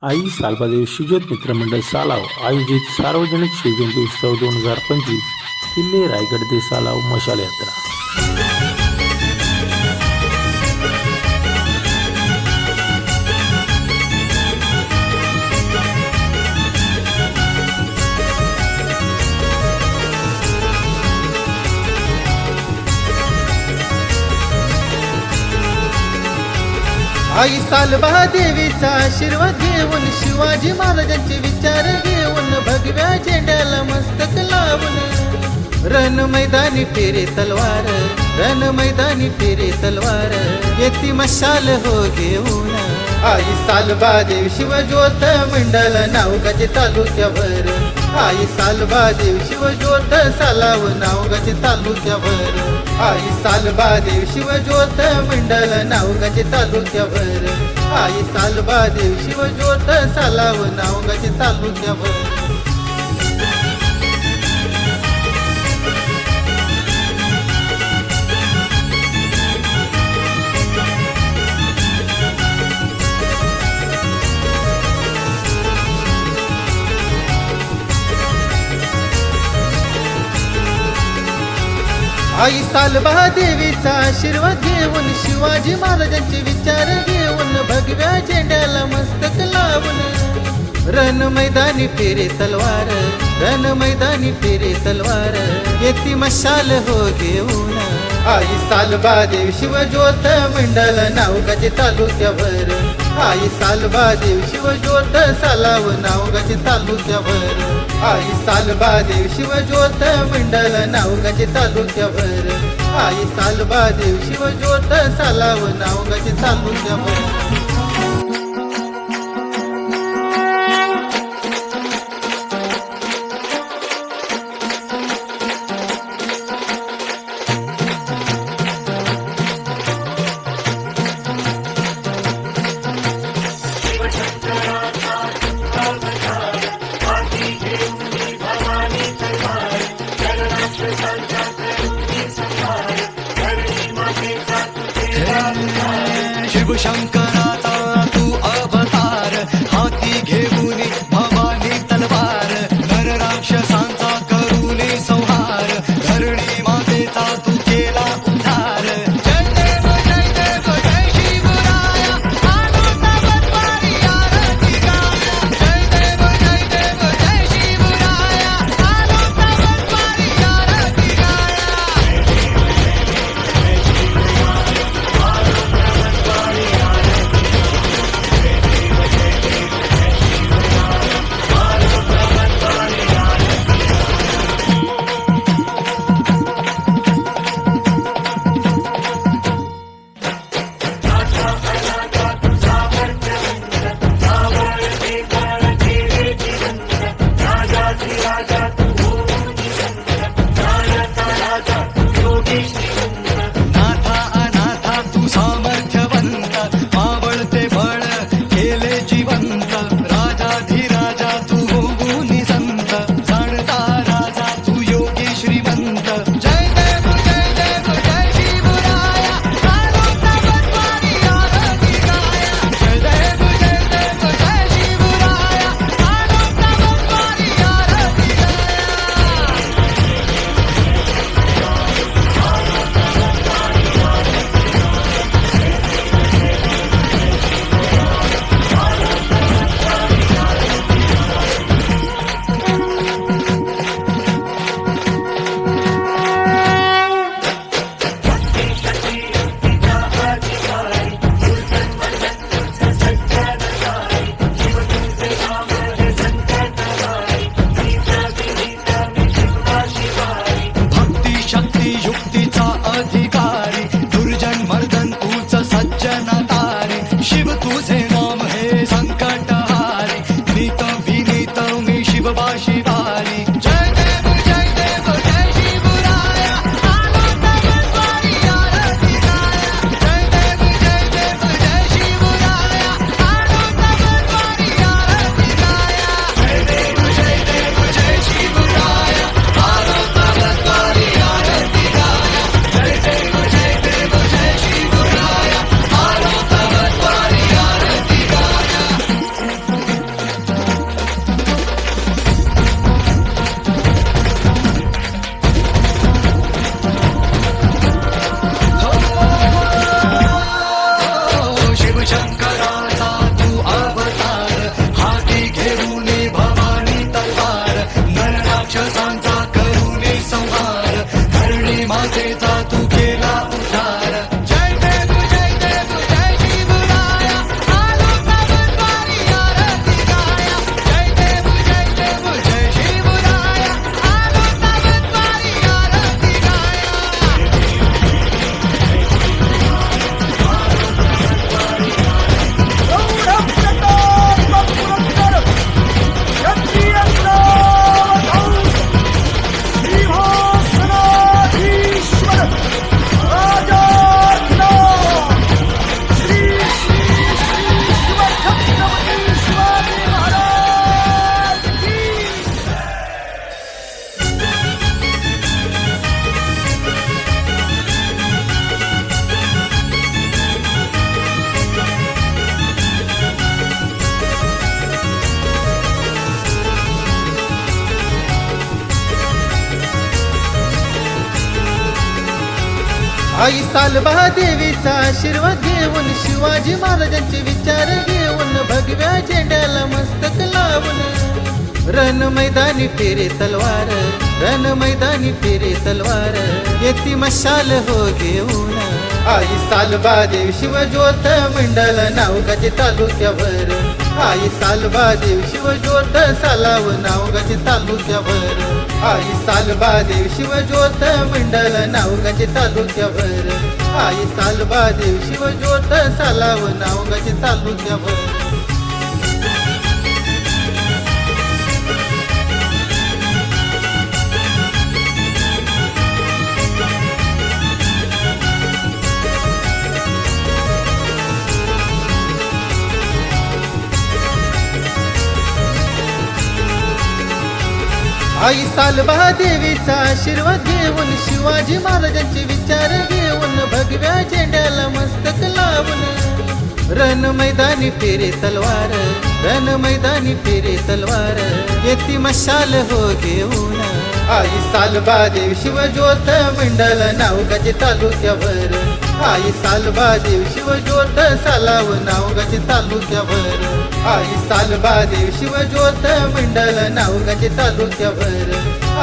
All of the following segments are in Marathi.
आई सालबादेव शिवजोत मित्रमंडळ सालाव आयोजित सार्वजनिक शिवजयंती उत्सव 2025 किल्ले रायगड ते सालाव मशाल यात्रा। आई सालबा देवीचा आशीर्वाद घेऊन शिवाजी महाराजांचे विचार घेऊन भगव्या झेंड्याला मस्तक लावून रण मैदानी फेरे तलवार, रण मैदानी फेरे तलवार, येती मशाल हो घेऊन आई सालबा देव शिवज्योत मंडल नावगाचे तालुक्यावर, आई सालबा देव शिवज्योत सालाव नावगाचे तालुक्यावर, आई सालबा देव शिवज्योत मंडल नावगाचे तालुक्यावर, आई सालबा देव शिवज्योत सालाव नावगाचे तालुक्यावर। आई सालबा देवीचा आशीर्वाद घेऊन शिवाजी महाराजांचे विचार घेऊन भगव्या झेंड्याला मस्तक लावून रण मैदानी फेरे तलवार, रण मैदानी फेरे तलवार, येती मशाल हो घेऊन आई सालबा देव शिवज्योत मंडल नावगाचे तालुक्यावर, आई सालबा देव शिवज्योत सालाव नावगाचे तालुक्यावर, आई सालबा देव शिवज्योत मंडल नावगाचे तालुक्यावर, आई सालबा देव शिवज्योत सालाव नावगाचे तालुक्यावर। शिवशंकराचा तू अवतार, हाती घेऊन भवानी तलवार, नर राक्षसांचा करूनी संहार, धरणी मातेचा तू केला उद्धार। जय देव जय शिवराया, आनंद बतवारी आरती गाया, जय देव जय शिवराया, आनंद बतवारी आरती गाया। आई सालबा देवीचा आशीर्वाद घेऊन शिवाजी महाराजांचे विचार घेऊन भगव्या झेंड्याला मस्तक लावून रण मैदानी फेरे तलवार रण मैदानी फेरे तलवार येती मशाल हो घेऊन आई सालबा देव शिवज्योत मंडल नावगाचे तालुक्यावर आई सालबा देव शिवज्योत सालाव नावगाचे तालुक्यावर आई सालबा देव शिवज्योत मंडल नावगाचे तालुक्यावर आई सालबा देव शिवज्योत सालाव नावगाचे तालुक्यावर आई सालबा देवीचा आशीर्वाद घेऊन शिवाजी महाराजांचे विचार घेऊन भगव्या झेंड्याला मस्तक लावून रण मैदानी फेरे तलवार रण मैदानी फेरे तलवार येती मशाल हो घेऊन आई सालबा देव शिवज्योत मंडल नावगाचे तालुक्यावर आई सालबा देव शिवज्योत सालाव नावगाचे तालुक्यावर आई सालबा देव शिवज्योत मंडल नावगाचे तालुक्यावर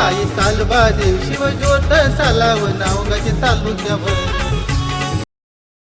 आई सालबा देव शिवज्योत सालाव नावगाचे तालुक्यावर